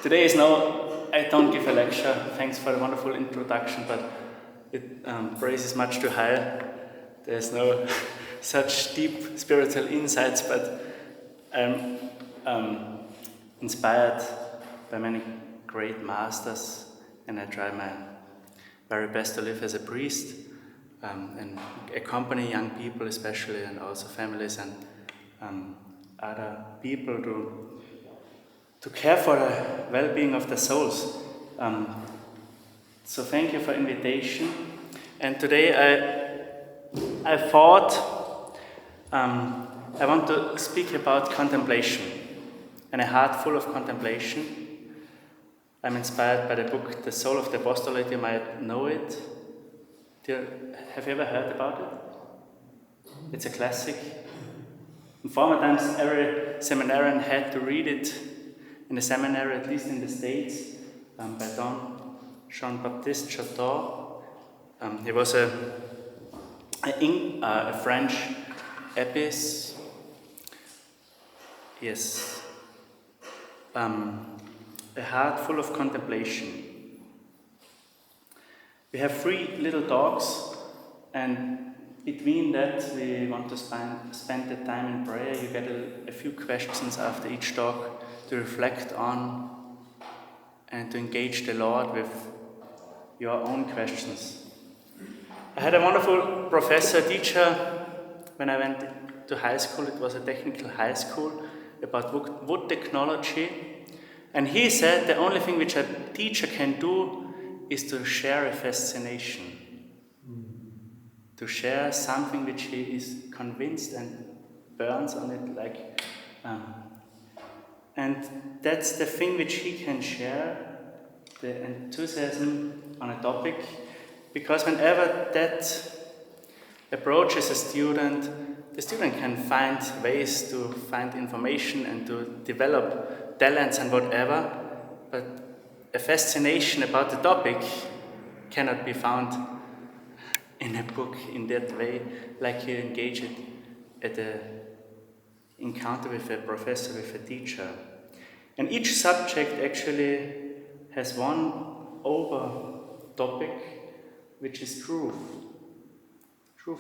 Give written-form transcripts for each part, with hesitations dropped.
Today is I don't give a lecture. Thanks for the wonderful introduction, but praise is much too high. There's no such deep spiritual insights, but I'm inspired by many great masters, and I try my very best to live as a priest and accompany young people especially, and also families and other people to care for the well-being of the souls. So thank you for invitation. And today I thought I want to speak about contemplation and a heart full of contemplation. I'm inspired by the book The Soul of the Apostolate. You might know it. Have you ever heard about it? It's a classic. In former times, every seminarian had to read it in the seminary, at least in the States, by Don Jean-Baptiste Chateau. He was a French abbess. Yes. A heart full of contemplation. We have 3 little talks, and between that we want to spend the time in prayer. You get a few questions after each talk to reflect on and to engage the Lord with your own questions. I had a wonderful teacher, when I went to high school. It was a technical high school about wood technology. And he said the only thing which a teacher can do is to share a fascination. To share something which he is convinced and burns on it and that's the thing which he can share, the enthusiasm on a topic, because whenever that approaches a student, the student can find ways to find information and to develop talents and whatever, but a fascination about the topic cannot be found in a book in that way, like you engage it at an encounter with a professor, with a teacher. And each subject actually has one over topic, which is truth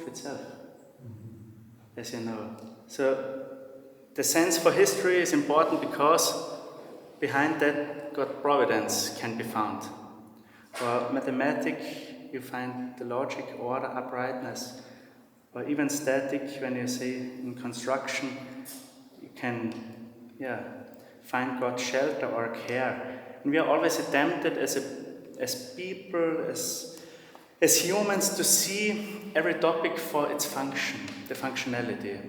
itself, as you know. So the sense for history is important because behind that God providence can be found. For mathematics, you find the logic, order, uprightness, or even static. When you say in construction, you can find God's shelter or care. And we are always tempted as people, as humans, to see every topic for its function, the functionality,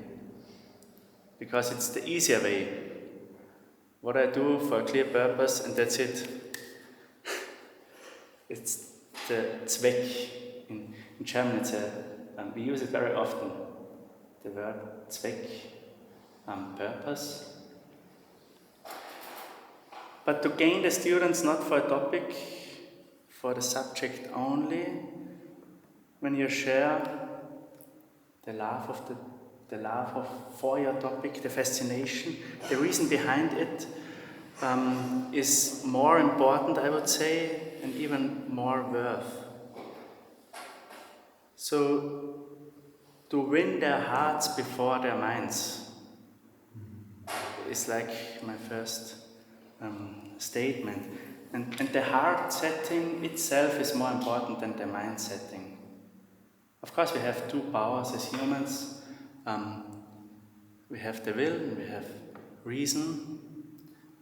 because it's the easier way. What I do for a clear purpose, and that's it. It's the Zweck. In German, we use it very often. The word Zweck, purpose. But to gain the students not for a topic, for the subject only, when you share the love for your topic, the fascination, the reason behind it is more important, I would say, and even more worth. So, to win their hearts before their minds is like my first statement. And the heart setting itself is more important than the mind setting. Of course, we have 2 powers as humans. We have the will and we have reason,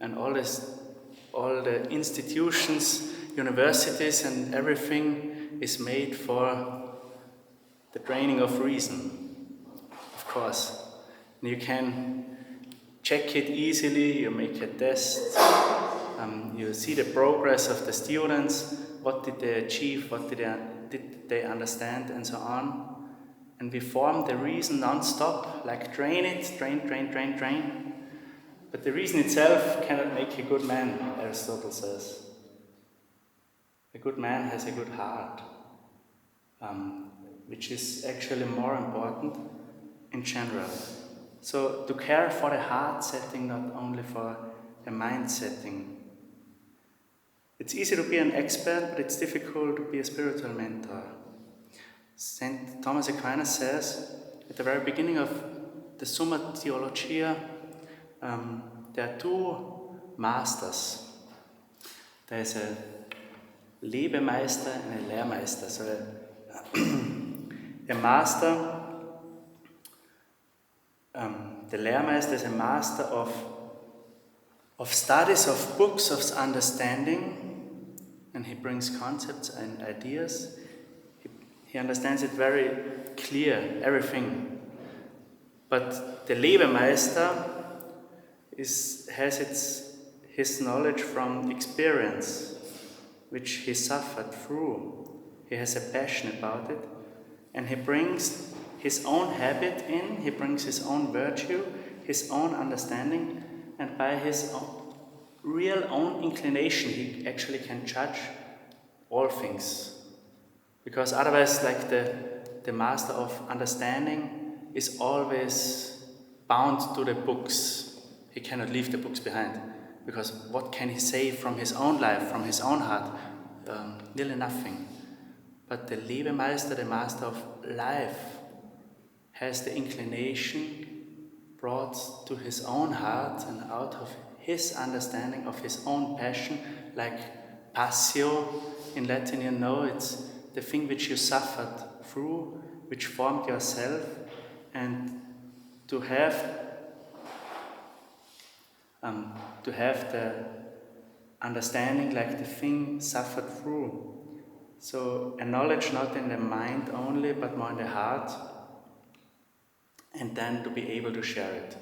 and all the institutions, universities and everything is made for the training of reason, of course. And you can check it easily, you make a test, you see the progress of the students, what did they achieve, what did they understand, and so on. And we form the reason non-stop, like train. But the reason itself cannot make a good man, Aristotle says. A good man has a good heart, which is actually more important in general. So to care for the heart setting, not only for a mind setting. It's easy to be an expert, but it's difficult to be a spiritual mentor. St. Thomas Aquinas says at the very beginning of the Summa Theologia, there are two masters. There is a Lebemeister and a Lehrmeister. So a master, the Lehrmeister is a master of studies, of books, of understanding, and he brings concepts and ideas. He understands it very clear, everything. But the Lebemeister has his knowledge from experience, which he suffered through. He has a passion about it, and he brings his own habit in, he brings his own virtue, his own understanding, and by his real own inclination he actually can judge all things. Because otherwise, like the master of understanding is always bound to the books. He cannot leave the books behind. Because what can he say from his own life, from his own heart? Nearly nothing. But the Lebemeister, the master of life, has the inclination brought to his own heart and out of his understanding of his own passion, like passio in Latin, you know, it's the thing which you suffered through, which formed yourself, and to have the understanding like the thing suffered through. So a knowledge not in the mind only, but more in the heart, and then to be able to share it.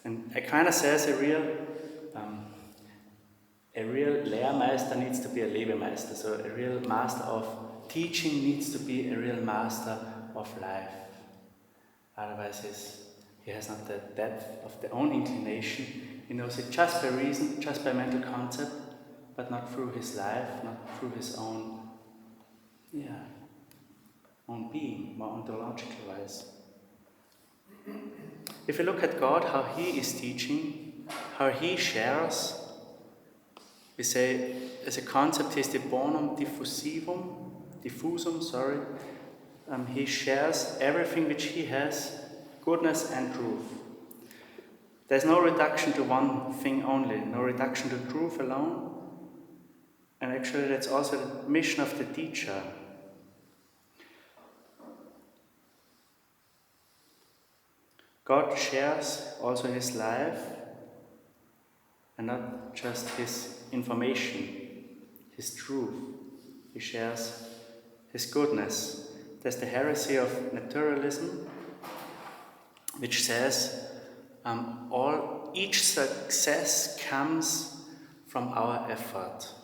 And Aquinas says a real Lehrmeister needs to be a Lebemeister, so a real master of teaching needs to be a real master of life. Otherwise he has not the depth of the own inclination. He knows it just by reason, just by mental concept, but not through his life, not through his own being, more ontological wise. If you look at God, how he is teaching, how he shares, we say as a concept he is the bonum diffusum, he shares everything which he has, goodness and truth. There's no reduction to one thing only, no reduction to truth alone. And actually that's also the mission of the teacher. God shares also his life and not just his information, his truth. He shares his goodness. There's the heresy of naturalism, which says each success comes from our effort.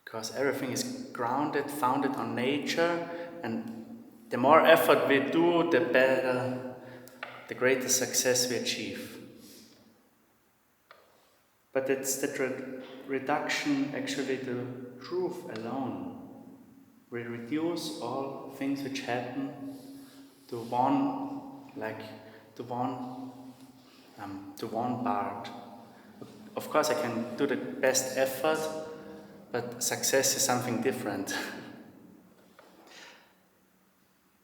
Because everything is grounded, founded on nature, and the more effort we do, the better, the greater success we achieve. But it's the reduction actually to truth alone. We reduce all things which happen to one part. Of course, I can do the best effort, but success is something different.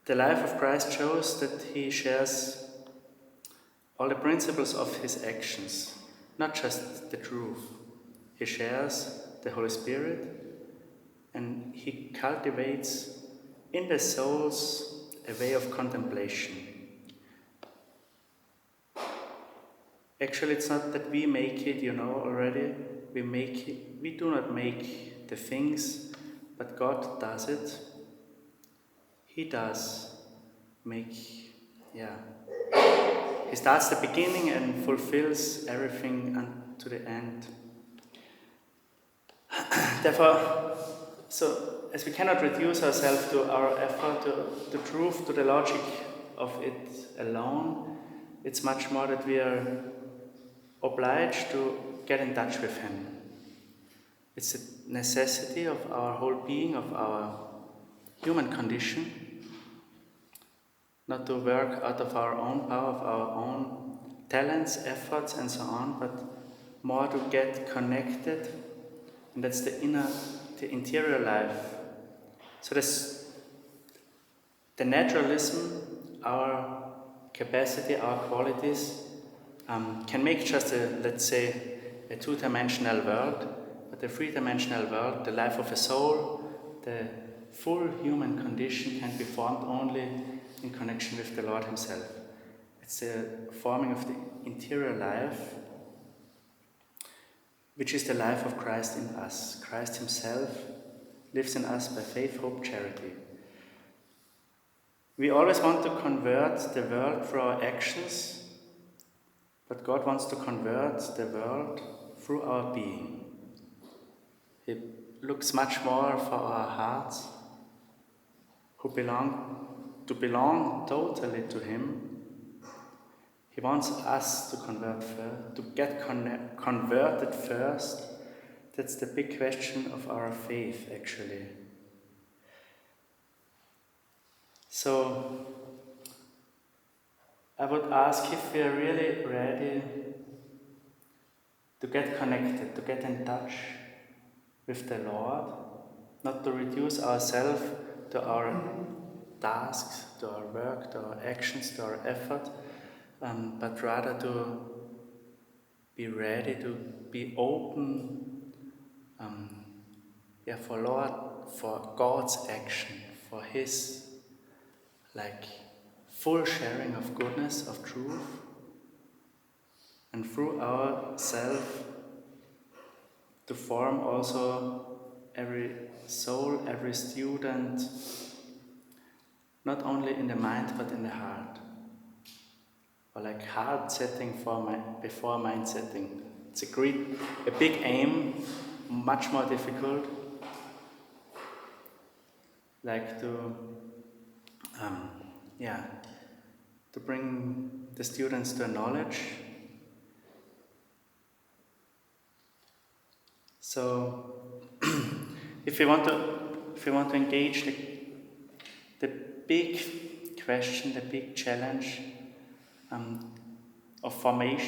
The life of Christ shows that he shares all the principles of his actions, not just the truth. He shares the Holy Spirit, and he cultivates in the souls a way of contemplation. Actually, it's not that we make it, already. We do not make the things, but God does it. He does make, He starts the beginning and fulfills everything unto the end. Therefore, so as we cannot reduce ourselves to our effort, to the truth, to the logic of it alone, it's much more that we are obliged to get in touch with him. It's a necessity of our whole being, of our human condition, not to work out of our own power, of our own talents, efforts and so on, but more to get connected And that's the interior life. So this, the naturalism, our capacity, our qualities, can make just let's say, a two-dimensional world, but a three-dimensional world, the life of a soul, the full human condition can be formed only in connection with the Lord Himself. It's the forming of the interior life, which is the life of Christ in us. Christ Himself lives in us by faith, hope, charity. We always want to convert the world through our actions, but God wants to convert the world through our being. He looks much more for our hearts, who belong totally to Him. He wants us to convert first, to get converted first. That's the big question of our faith, actually. So, I would ask if we are really ready to get connected, to get in touch with the Lord, not to reduce ourselves to our tasks, to our work, to our actions, to our effort, but rather to be ready, to be open for God's action, for His full sharing of goodness, of truth, and through ourself to form also every soul, every student, not only in the mind but in the heart. Or heart setting before mind setting. It's a big aim, much more difficult. To bring the students to knowledge. So, if we want to engage the big question, the big challenge of forming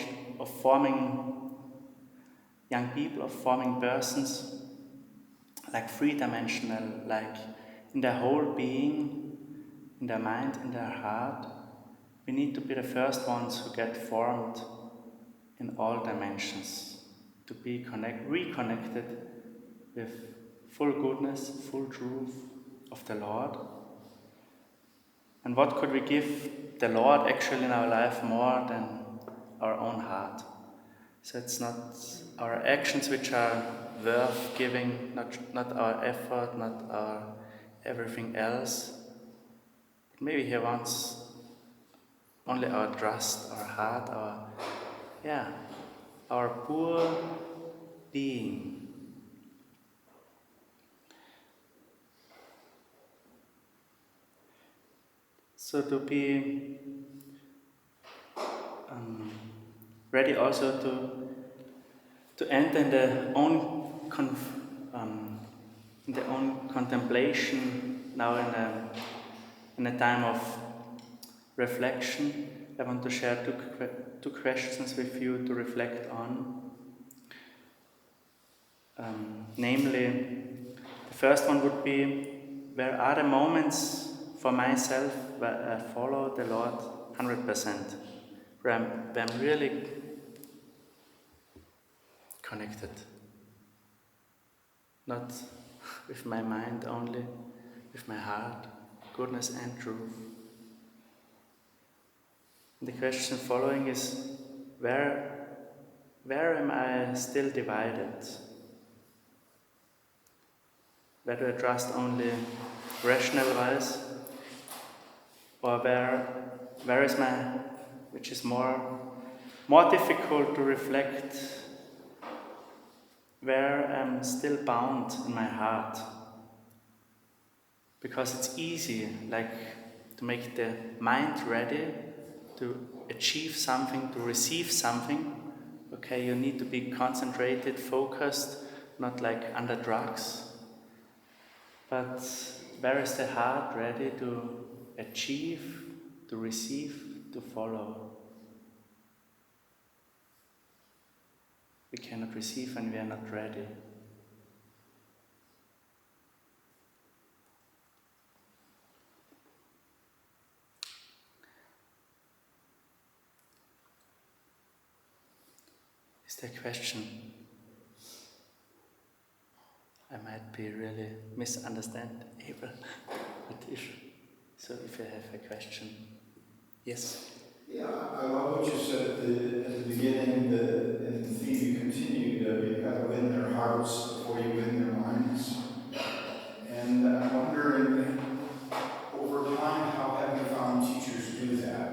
young people, of forming persons, three-dimensional, in their whole being, in their mind, in their heart, we need to be the first ones who get formed in all dimensions, to be reconnected with full goodness, full truth of the Lord. And what could we give the Lord actually in our life more than our own heart? So it's not our actions which are worth giving, not our effort, not our everything else. But maybe He wants only our trust, our heart, our poor being. So to be ready also to enter in their own contemplation now in a time of reflection. I want to share two questions with you to reflect on. Namely, the first one would be, where are the moments for myself where I follow the Lord 100%, where I'm really connected, not with my mind only, with my heart, goodness and truth. And the question following is, where am I still divided? Where do I trust only rational wise, or where is which is more difficult to reflect, where I'm still bound in my heart? Because it's easy, to make the mind ready to achieve something, to receive something. Okay, you need to be concentrated, focused, not under drugs. But where is the heart ready to achieve, to receive, to follow? We cannot receive when we are not ready. Is there a question? I might be really misunderstand able, but if you have a question, yes. Yeah, I love what you said at the beginning. In the theme you continued. You've got to win their hearts before you win their minds. And I'm wondering, over time, how have you found teachers do that?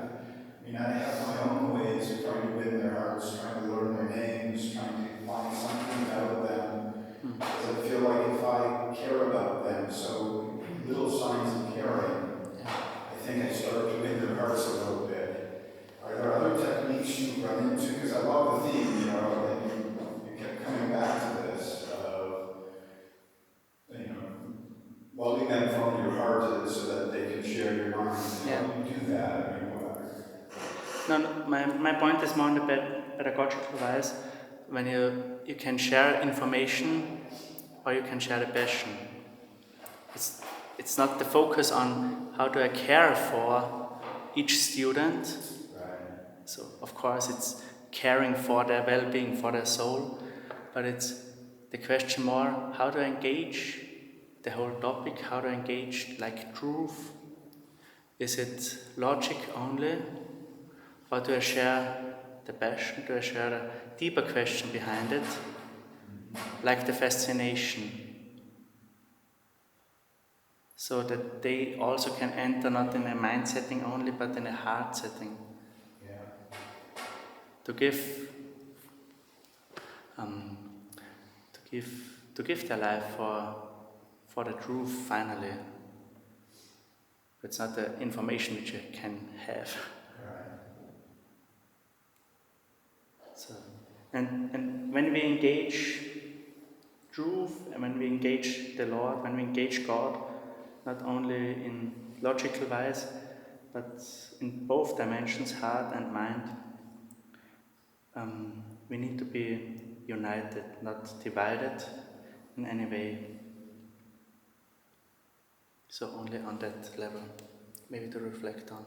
I mean, I have my own ways of trying to win their hearts, trying to learn their names, trying to find something about them. Because I feel like if I care about them, so little signs of caring, I think I start to win their hearts a little bit. Are there other techniques you've run into? Because I love the theme, and you kept coming back to this of, loving them from your heart so that they can share your mind. How do you do that? I mean, No, my point is more on the pedagogical wise, when you can share information or you can share the passion. It's not the focus on how do I care for each student. right. So of course it's caring for their well-being, for their soul, but it's the question more, how do I engage the whole topic, how do I engage like truth? Is it logic only? Or do I share the passion? Do I share a deeper question behind it? Like the fascination. So that they also can enter not in a mind setting only, but in a heart setting. Yeah. To give to give their life for the truth finally. It's not the information which you can have. Right. So, and when we engage truth, and when we engage the Lord, when we engage God, not only in logical wise, but in both dimensions, heart and mind, we need to be united, not divided in any way. So only on that level, maybe to reflect on.